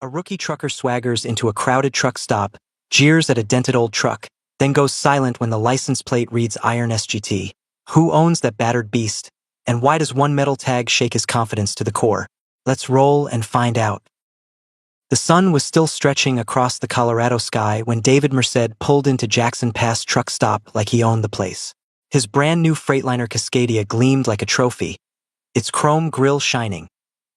A rookie trucker swaggers into a crowded truck stop, jeers at a dented old truck, then goes silent when the license plate reads Iron SGT. Who owns that battered beast? And why does one metal tag shake his confidence to the core? Let's roll and find out. The sun was still stretching across the Colorado sky when David Merced pulled into Jackson Pass truck stop like he owned the place. His brand new Freightliner Cascadia gleamed like a trophy, its chrome grille shining,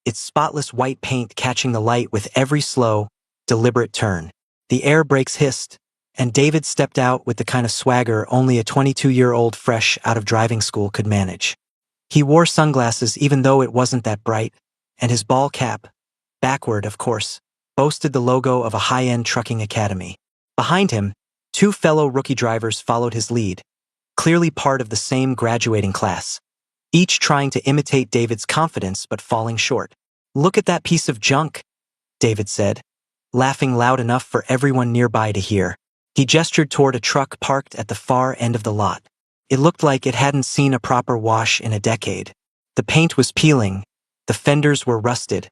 its spotless white paint catching the light with every slow, deliberate turn. The air brakes hissed, and David stepped out with the kind of swagger only a 22-year-old fresh out of driving school could manage. He wore sunglasses even though it wasn't that bright, and his ball cap, backward of course, boasted the logo of a high-end trucking academy. Behind him, two fellow rookie drivers followed his lead, clearly part of the same graduating class, each trying to imitate David's confidence but falling short. "Look at that piece of junk," David said, laughing loud enough for everyone nearby to hear. He gestured toward a truck parked at the far end of the lot. It looked like it hadn't seen a proper wash in a decade. The paint was peeling, the fenders were rusted,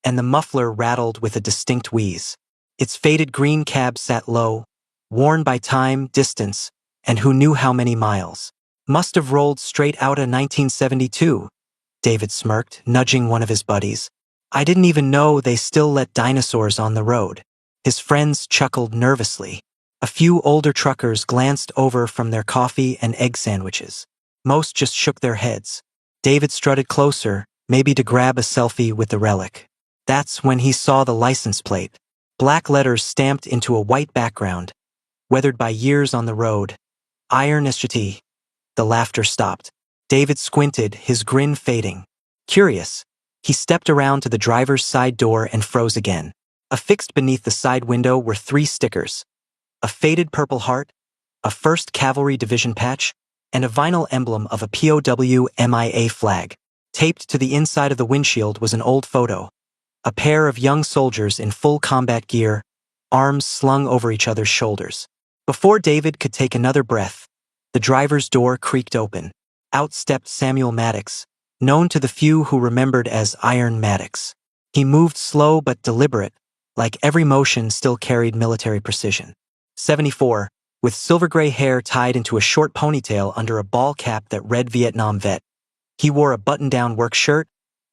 and the muffler rattled with a distinct wheeze. Its faded green cab sat low, worn by time, distance, and who knew how many miles. "Must have rolled straight out of 1972, David smirked, nudging one of his buddies. "I didn't even know they still let dinosaurs on the road." His friends chuckled nervously. A few older truckers glanced over from their coffee and egg sandwiches. Most just shook their heads. David strutted closer, maybe to grab a selfie with the relic. That's when he saw the license plate. Black letters stamped into a white background, weathered by years on the road. Iron SGT. The laughter stopped. David squinted, his grin fading. Curious, he stepped around to the driver's side door and froze again. Affixed beneath the side window were 3 stickers: a faded Purple Heart, a 1st Cavalry Division patch, and a vinyl emblem of a POW MIA flag. Taped to the inside of the windshield was an old photo. A pair of young soldiers in full combat gear, arms slung over each other's shoulders. Before David could take another breath, the driver's door creaked open. Out stepped Samuel Maddox, known to the few who remembered as Iron Maddox. He moved slow but deliberate, like every motion still carried military precision. 74, with silver-gray hair tied into a short ponytail under a ball cap that read Vietnam Vet. He wore a button-down work shirt,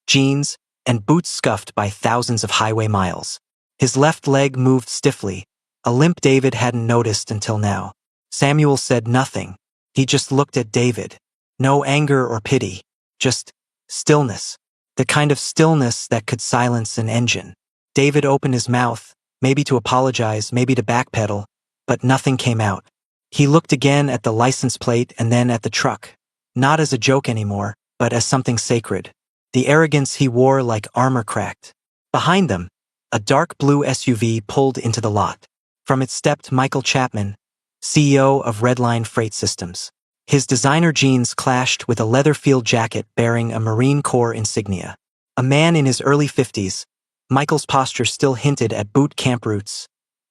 jeans, and boots scuffed by thousands of highway miles. His left leg moved stiffly, a limp David hadn't noticed until now. Samuel said nothing. He just looked at David. No anger or pity, just stillness. The kind of stillness that could silence an engine. David opened his mouth, maybe to apologize, maybe to backpedal, but nothing came out. He looked again at the license plate and then at the truck, not as a joke anymore, but as something sacred. The arrogance he wore like armor cracked. Behind them, a dark blue SUV pulled into the lot. From it stepped Michael Chapman, CEO of Redline Freight Systems. His designer jeans clashed with a leather field jacket bearing a Marine Corps insignia. A man in his early 50s, Michael's posture still hinted at boot camp roots.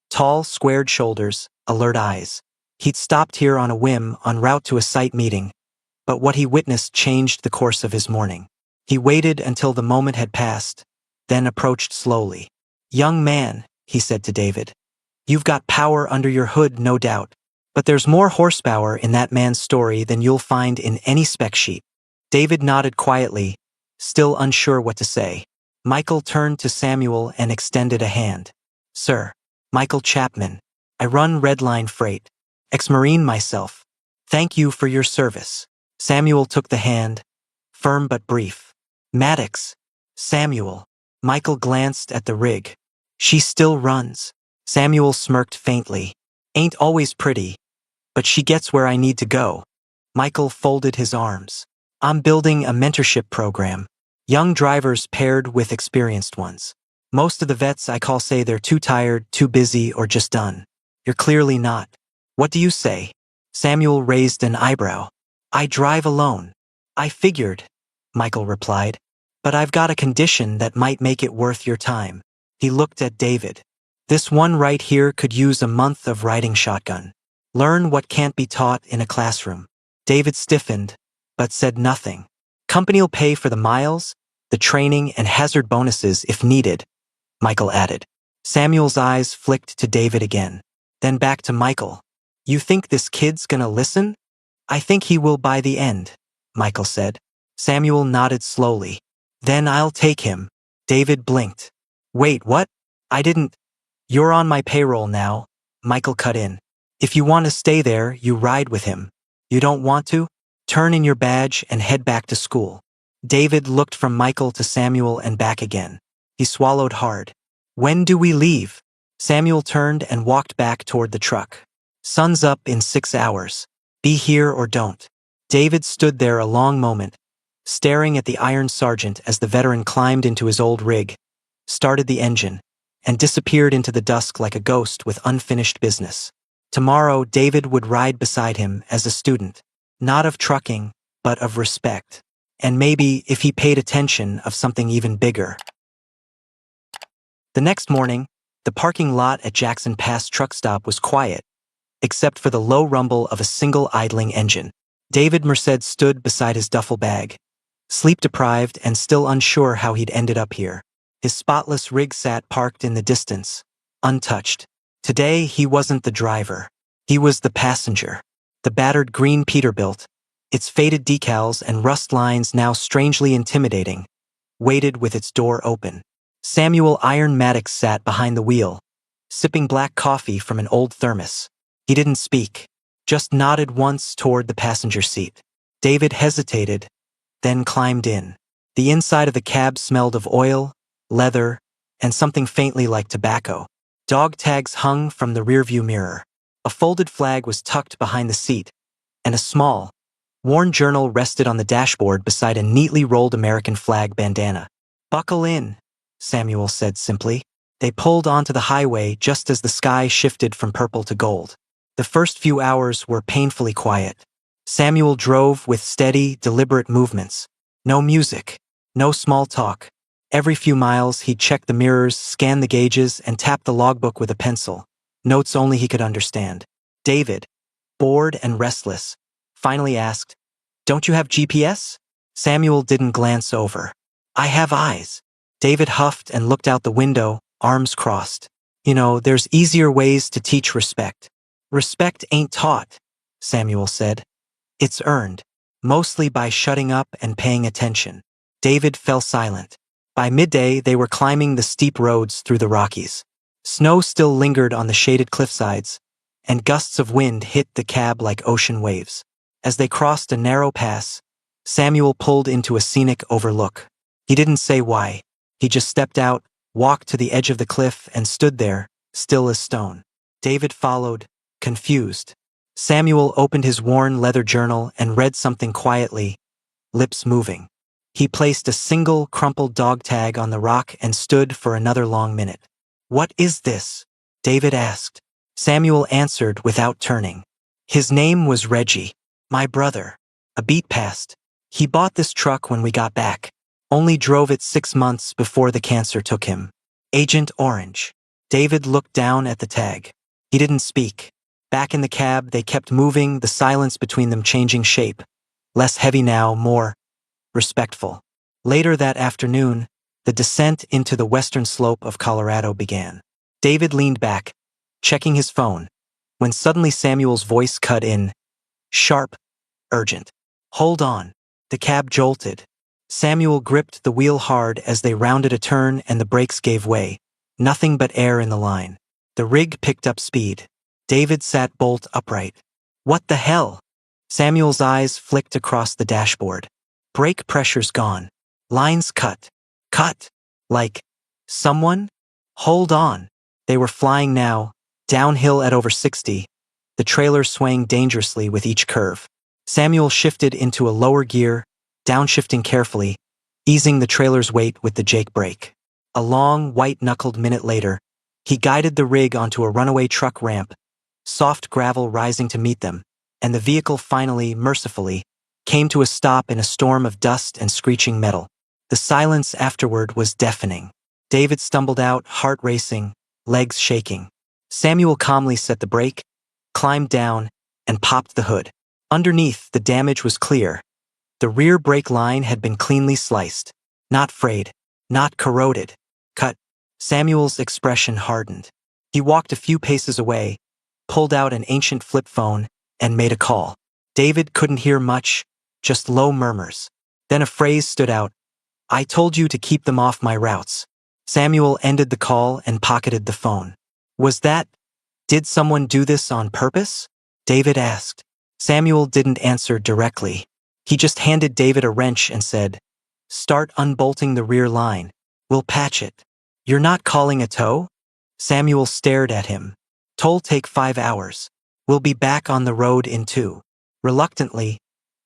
Tall, squared shoulders, alert eyes. He'd stopped here on a whim en route to a site meeting, but what he witnessed changed the course of his morning. He waited until the moment had passed, then approached slowly. "Young man," he said to David, "you've got power under your hood, no doubt. But there's more horsepower in that man's story than you'll find in any spec sheet." David nodded quietly, still unsure what to say. Michael turned to Samuel and extended a hand. "Sir, Michael Chapman. I run Redline Freight. Ex-Marine myself. Thank you for your service." Samuel took the hand, firm but brief. "Maddox. Samuel." Michael glanced at the rig. "She still runs." Samuel smirked faintly. "Ain't always pretty, but she gets where I need to go." Michael folded his arms. "I'm building a mentorship program. Young drivers paired with experienced ones. Most of the vets I call say they're too tired, too busy, or just done. You're clearly not. What do you say?" Samuel raised an eyebrow. "I drive alone." "I figured," Michael replied. "But I've got a condition that might make it worth your time." He looked at David. "This one right here could use a month of riding shotgun. Learn what can't be taught in a classroom." David stiffened, but said nothing. "Company'll pay for the miles, the training, and hazard bonuses if needed," Michael added. Samuel's eyes flicked to David again. Then back to Michael. You think this kid's gonna listen? I think he will by the end, Michael said. Samuel nodded slowly. Then I'll take him. David blinked. Wait, what? I didn't. You're on my payroll now, Michael cut in. If you want to stay there, you ride with him. You don't want to? Turn in your badge and head back to school. David looked from Michael to Samuel and back again. He swallowed hard. When do we leave? Samuel turned and walked back toward the truck. Sun's up in 6 hours. Be here or don't. David stood there a long moment, staring at the Iron Sergeant as the veteran climbed into his old rig, started the engine, and disappeared into the dusk like a ghost with unfinished business. Tomorrow, David would ride beside him as a student, not of trucking, but of respect. And maybe, if he paid attention, of something even bigger. The next morning, the parking lot at Jackson Pass truck stop was quiet, except for the low rumble of a single idling engine. David Merced stood beside his duffel bag, sleep-deprived and still unsure how he'd ended up here. His spotless rig sat parked in the distance, untouched. Today, he wasn't the driver. He was the passenger. The battered green Peterbilt, its faded decals and rust lines now strangely intimidating, waited with its door open. Samuel Iron Maddox sat behind the wheel, sipping black coffee from an old thermos. He didn't speak, just nodded once toward the passenger seat. David hesitated, then climbed in. The inside of the cab smelled of oil, leather, and something faintly like tobacco. Dog tags hung from the rearview mirror. A folded flag was tucked behind the seat, and a small, worn journal rested on the dashboard beside a neatly rolled American flag bandana. Buckle in, Samuel said simply. They pulled onto the highway just as the sky shifted from purple to gold. The first few hours were painfully quiet. Samuel drove with steady, deliberate movements. No music, no small talk. Every few miles, he'd check the mirrors, scan the gauges, and tap the logbook with a pencil. Notes only he could understand. David, bored and restless, finally asked, "Don't you have GPS?" Samuel didn't glance over. "I have eyes." David huffed and looked out the window, arms crossed. You know, there's easier ways to teach respect. Respect ain't taught, Samuel said. It's earned, mostly by shutting up and paying attention. David fell silent. By midday, they were climbing the steep roads through the Rockies. Snow still lingered on the shaded cliffsides, and gusts of wind hit the cab like ocean waves. As they crossed a narrow pass, Samuel pulled into a scenic overlook. He didn't say why. He just stepped out, walked to the edge of the cliff, and stood there, still as stone. David followed, confused. Samuel opened his worn leather journal and read something quietly, lips moving. He placed a single crumpled dog tag on the rock and stood for another long minute. "What is this?" David asked. Samuel answered without turning. His name was Reggie, my brother. A beat passed. He bought this truck when we got back. Only drove it 6 months before the cancer took him. Agent Orange. David looked down at the tag. He didn't speak. Back in the cab, they kept moving, the silence between them changing shape. Less heavy now, more respectful. Later that afternoon, the descent into the western slope of Colorado began. David leaned back, checking his phone, when suddenly Samuel's voice cut in, sharp, urgent. "Hold on." The cab jolted. Samuel gripped the wheel hard as they rounded a turn and the brakes gave way. Nothing but air in the line. The rig picked up speed. David sat bolt upright. "What the hell?" Samuel's eyes flicked across the dashboard. Brake pressure's gone. Lines cut. Cut. Like, someone? Hold on. They were flying now, downhill at over 60, the trailer swaying dangerously with each curve. Samuel shifted into a lower gear, downshifting carefully, easing the trailer's weight with the Jake brake. A long, white-knuckled minute later, he guided the rig onto a runaway truck ramp, soft gravel rising to meet them, and the vehicle finally, mercifully, came to a stop in a storm of dust and screeching metal. The silence afterward was deafening. David stumbled out, heart racing, legs shaking. Samuel calmly set the brake, climbed down, and popped the hood. Underneath, the damage was clear. The rear brake line had been cleanly sliced. Not frayed, not corroded. Cut. Samuel's expression hardened. He walked a few paces away, pulled out an ancient flip phone, and made a call. David couldn't hear much, just low murmurs. Then a phrase stood out. "I told you to keep them off my routes." Samuel ended the call and pocketed the phone. Did someone do this on purpose? David asked. Samuel didn't answer directly. He just handed David a wrench and said, "Start unbolting the rear line. We'll patch it." "You're not calling a tow?" Samuel stared at him. "Toll take 5 hours. We'll be back on the road in 2. Reluctantly,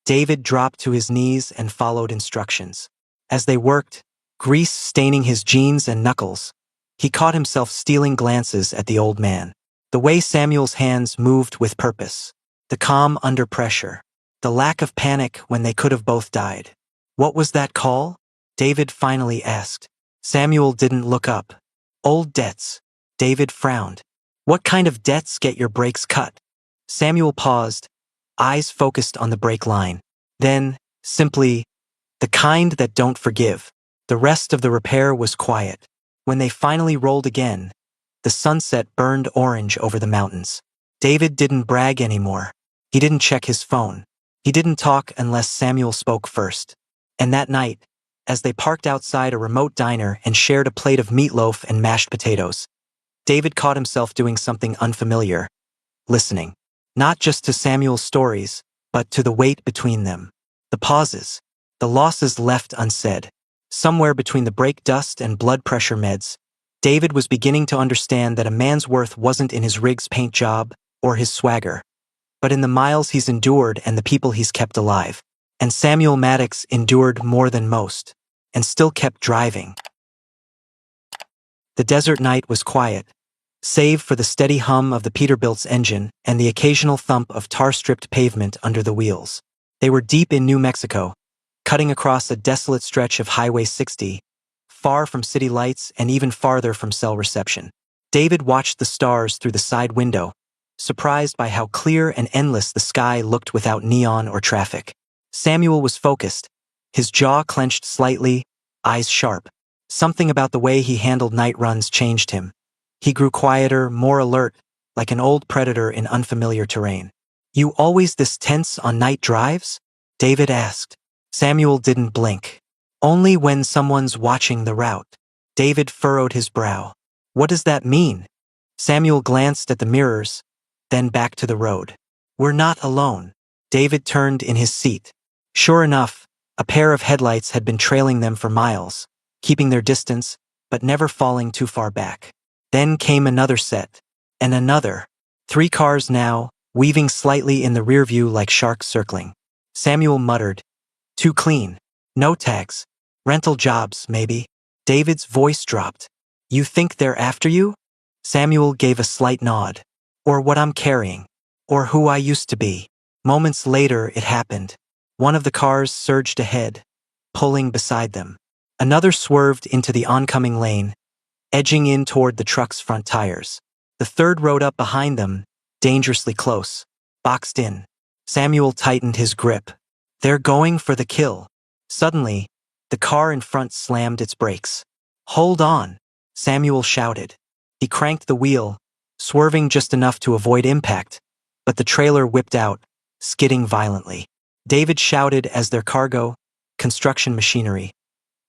David dropped to his knees and followed instructions. As they worked, grease staining his jeans and knuckles, he caught himself stealing glances at the old man. The way Samuel's hands moved with purpose, the calm under pressure, the lack of panic when they could have both died. "What was that call?" David finally asked. Samuel didn't look up. "Old debts." David frowned. "What kind of debts get your brakes cut?" Samuel paused, eyes focused on the brake line. Then, simply, "The kind that don't forgive." The rest of the repair was quiet. When they finally rolled again, the sunset burned orange over the mountains. David didn't brag anymore. He didn't check his phone. He didn't talk unless Samuel spoke first. And that night, as they parked outside a remote diner and shared a plate of meatloaf and mashed potatoes, David caught himself doing something unfamiliar, listening. Not just to Samuel's stories, but to the wait between them. The pauses, the losses left unsaid. Somewhere between the brake dust and blood pressure meds, David was beginning to understand that a man's worth wasn't in his Riggs paint job or his swagger, but in the miles he's endured and the people he's kept alive. And Samuel Maddox endured more than most, and still kept driving. The desert night was quiet, save for the steady hum of the Peterbilt's engine and the occasional thump of tar-stripped pavement under the wheels. They were deep in New Mexico, cutting across a desolate stretch of Highway 60, far from city lights and even farther from cell reception. David watched the stars through the side window, surprised by how clear and endless the sky looked without neon or traffic. Samuel was focused, his jaw clenched slightly, eyes sharp. Something about the way he handled night runs changed him. He grew quieter, more alert, like an old predator in unfamiliar terrain. "You always this tense on night drives?" David asked. Samuel didn't blink. "Only when someone's watching the route." David furrowed his brow. "What does that mean?" Samuel glanced at the mirrors, then back to the road. "We're not alone." David turned in his seat. Sure enough, a pair of headlights had been trailing them for miles, keeping their distance, but never falling too far back. Then came another set, and another. 3 cars now, weaving slightly in the rear view like sharks circling. Samuel muttered, "Too clean. No tags. Rental jobs, maybe." David's voice dropped. "You think they're after you?" Samuel gave a slight nod. "Or what I'm carrying. Or who I used to be." Moments later it happened. One of the cars surged ahead, pulling beside them. Another swerved into the oncoming lane, edging in toward the truck's front tires. The third rode up behind them, dangerously close, boxed in. Samuel tightened his grip. "They're going for the kill." Suddenly, the car in front slammed its brakes. "Hold on," Samuel shouted. He cranked the wheel, swerving just enough to avoid impact, but the trailer whipped out, skidding violently. David shouted as their cargo, construction machinery,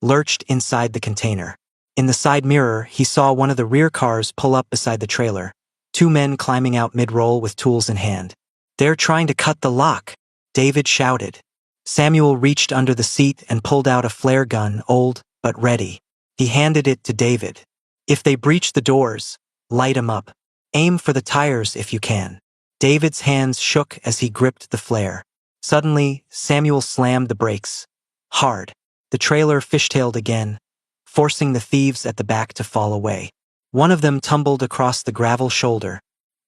lurched inside the container. In the side mirror, he saw one of the rear cars pull up beside the trailer, 2 men climbing out mid-roll with tools in hand. "They're trying to cut the lock," David shouted. Samuel reached under the seat and pulled out a flare gun, old but ready. He handed it to David. "If they breach the doors, light 'em up. Aim for the tires if you can." David's hands shook as he gripped the flare. Suddenly, Samuel slammed the brakes. Hard. The trailer fishtailed again, forcing the thieves at the back to fall away. One of them tumbled across the gravel shoulder,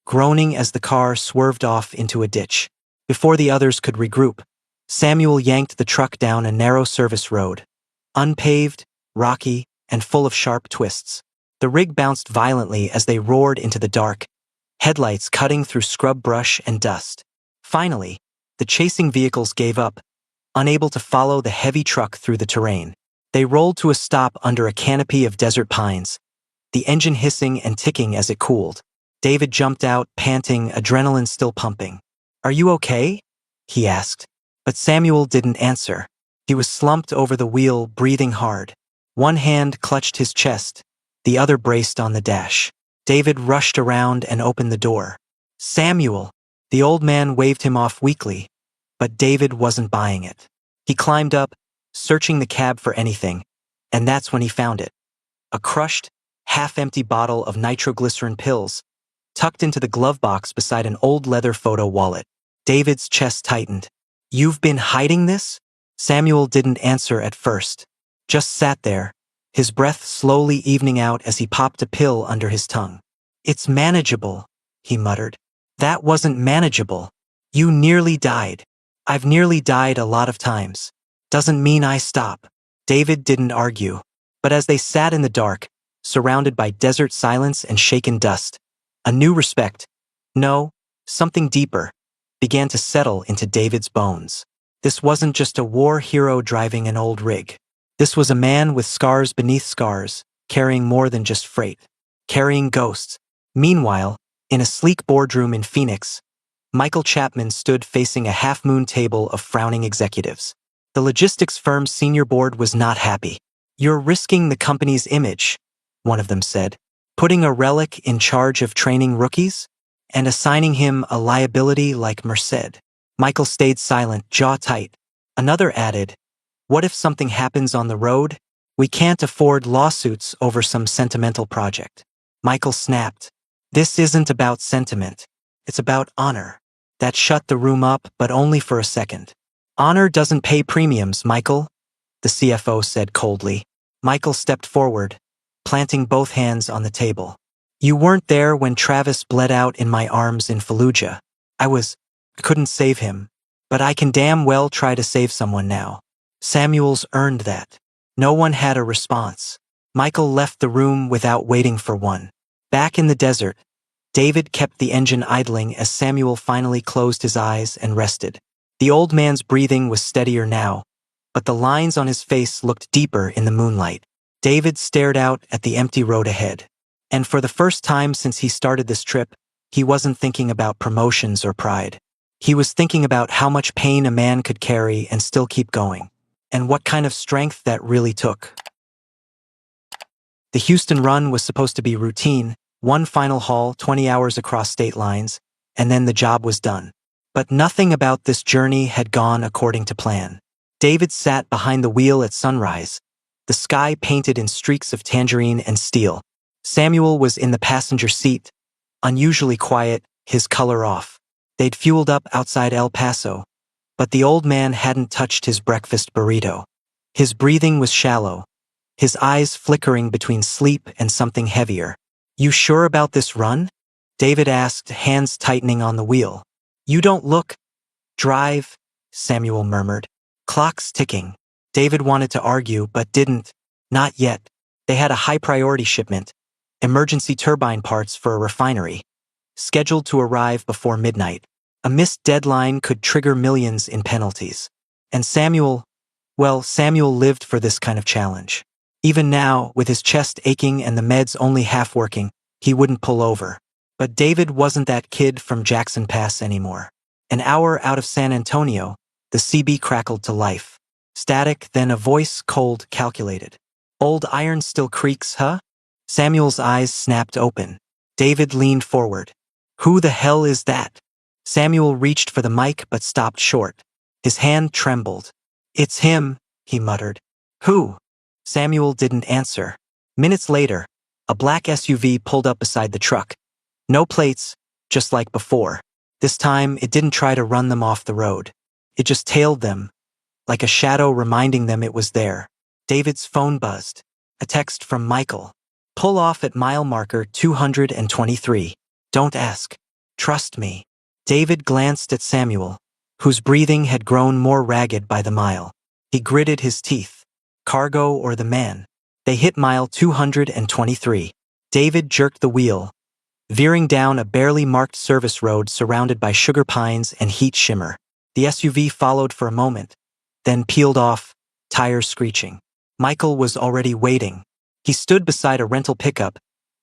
groaning as the car swerved off into a ditch. Before the others could regroup, Samuel yanked the truck down a narrow service road, unpaved, rocky, and full of sharp twists. The rig bounced violently as they roared into the dark, headlights cutting through scrub brush and dust. Finally, the chasing vehicles gave up, unable to follow the heavy truck through the terrain. They rolled to a stop under a canopy of desert pines, the engine hissing and ticking as it cooled. David jumped out, panting, adrenaline still pumping. "Are you okay?" he asked. But Samuel didn't answer. He was slumped over the wheel, breathing hard. One hand clutched his chest, the other braced on the dash. David rushed around and opened the door. "Samuel!" The old man waved him off weakly, but David wasn't buying it. He climbed up, searching the cab for anything, and that's when he found it. A crushed, half-empty bottle of nitroglycerin pills, tucked into the glove box beside an old leather photo wallet. David's chest tightened. "You've been hiding this?" Samuel didn't answer at first. Just sat there, his breath slowly evening out as he popped a pill under his tongue. "It's manageable," he muttered. "That wasn't manageable. You nearly died. I've nearly died a lot of times. Doesn't mean I stop." David didn't argue. But as they sat in the dark, surrounded by desert silence and shaken dust, a new respect, no, something deeper, began to settle into David's bones. This wasn't just a war hero driving an old rig. This was a man with scars beneath scars, carrying more than just freight. Carrying ghosts. Meanwhile, in a sleek boardroom in Phoenix, Michael Chapman stood facing a half-moon table of frowning executives. The logistics firm's senior board was not happy. "You're risking the company's image," one of them said, "putting a relic in charge of training rookies, and assigning him a liability like Merced." Michael stayed silent, jaw tight. Another added, "What if something happens on the road? We can't afford lawsuits over some sentimental project." Michael snapped. "This isn't about sentiment. It's about honor." That shut the room up, but only for a second. "Honor doesn't pay premiums, Michael," the CFO said coldly. Michael stepped forward, planting both hands on the table. "You weren't there when Travis bled out in my arms in Fallujah. I couldn't save him, but I can damn well try to save someone now." Samuel's earned that. No one had a response. Michael left the room without waiting for one. Back in the desert, David kept the engine idling as Samuel finally closed his eyes and rested. The old man's breathing was steadier now, but the lines on his face looked deeper in the moonlight. David stared out at the empty road ahead. And for the first time since he started this trip, he wasn't thinking about promotions or pride. He was thinking about how much pain a man could carry and still keep going, and what kind of strength that really took. The Houston run was supposed to be routine, one final haul, 20 hours across state lines, and then the job was done. But nothing about this journey had gone according to plan. David sat behind the wheel at sunrise, the sky painted in streaks of tangerine and steel. Samuel was in the passenger seat, unusually quiet, his color off. They'd fueled up outside El Paso, but the old man hadn't touched his breakfast burrito. His breathing was shallow, his eyes flickering between sleep and something heavier. "You sure about this run?" David asked, hands tightening on the wheel. "You don't look..." "Drive," Samuel murmured. "Clock's ticking." David wanted to argue, but didn't. Not yet. They had a high-priority shipment, emergency turbine parts for a refinery, scheduled to arrive before midnight. A missed deadline could trigger millions in penalties. And Samuel lived for this kind of challenge. Even now, with his chest aching and the meds only half working, he wouldn't pull over. But David wasn't that kid from Jackson Pass anymore. An hour out of San Antonio, the CB crackled to life. Static, then a voice, cold, calculated. "Old iron still creaks, huh?" Samuel's eyes snapped open. David leaned forward. "Who the hell is that?" Samuel reached for the mic but stopped short. His hand trembled. "It's him," he muttered. "Who?" Samuel didn't answer. Minutes later, a black SUV pulled up beside the truck. No plates, just like before. This time, it didn't try to run them off the road. It just tailed them, like a shadow reminding them it was there. David's phone buzzed. A text from Michael. "Pull off at mile marker 223. Don't ask. Trust me." David glanced at Samuel, whose breathing had grown more ragged by the mile. He gritted his teeth. Cargo or the man? They hit mile 223. David jerked the wheel, veering down a barely marked service road surrounded by sugar pines and heat shimmer. The SUV followed for a moment, then peeled off, tires screeching. Michael was already waiting. He stood beside a rental pickup,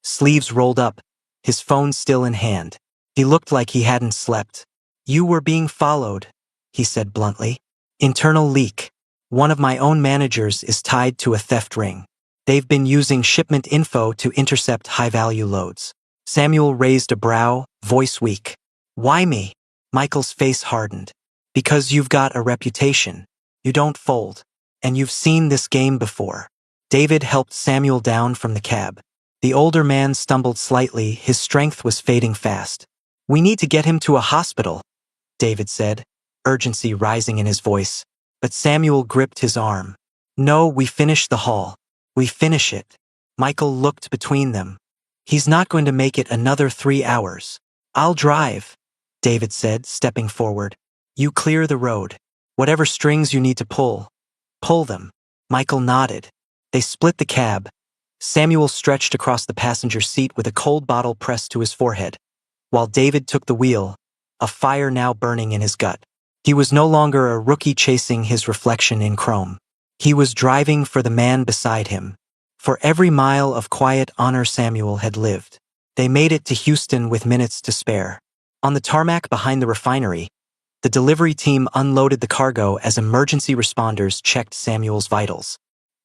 sleeves rolled up, his phone still in hand. He looked like he hadn't slept. "You were being followed," he said bluntly. "Internal leak. One of my own managers is tied to a theft ring. They've been using shipment info to intercept high-value loads." Samuel raised a brow, voice weak. "Why me?" Michael's face hardened. "Because you've got a reputation. You don't fold. And you've seen this game before." David helped Samuel down from the cab. The older man stumbled slightly, his strength was fading fast. "We need to get him to a hospital," David said, urgency rising in his voice. But Samuel gripped his arm. "No, we finish the haul. We finish it." Michael looked between them. "He's not going to make it another 3 hours. I'll drive," David said, stepping forward. "You clear the road. Whatever strings you need to pull, pull them." Michael nodded. They split the cab. Samuel stretched across the passenger seat with a cold bottle pressed to his forehead, while David took the wheel, a fire now burning in his gut. He was no longer a rookie chasing his reflection in chrome. He was driving for the man beside him, for every mile of quiet honor Samuel had lived. They made it to Houston with minutes to spare. On the tarmac behind the refinery, the delivery team unloaded the cargo as emergency responders checked Samuel's vitals.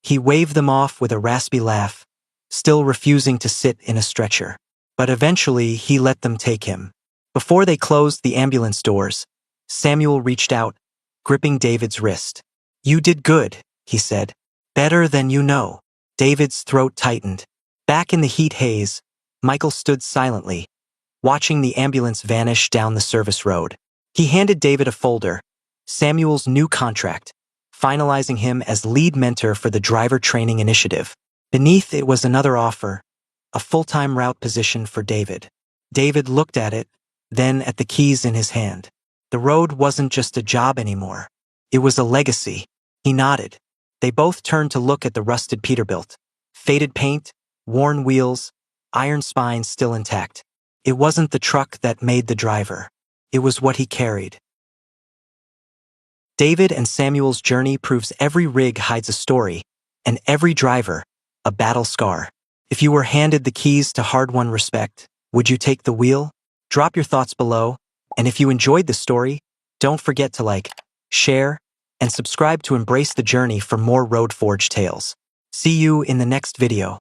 He waved them off with a raspy laugh, still refusing to sit in a stretcher. But eventually he let them take him. Before they closed the ambulance doors, Samuel reached out, gripping David's wrist. "You did good," he said. "Better than you know." David's throat tightened. Back in the heat haze, Michael stood silently, watching the ambulance vanish down the service road. He handed David a folder, Samuel's new contract, finalizing him as lead mentor for the driver training initiative. Beneath it was another offer, a full-time route position for David. David looked at it, then at the keys in his hand. The road wasn't just a job anymore. It was a legacy. He nodded. They both turned to look at the rusted Peterbilt. Faded paint, worn wheels, iron spines still intact. It wasn't the truck that made the driver. It was what he carried. David and Samuel's journey proves every rig hides a story, and every driver, a battle scar. If you were handed the keys to hard-won respect, would you take the wheel? Drop your thoughts below, and if you enjoyed the story, don't forget to like, share, and subscribe to embrace the journey for more Road Forge tales. See you in the next video.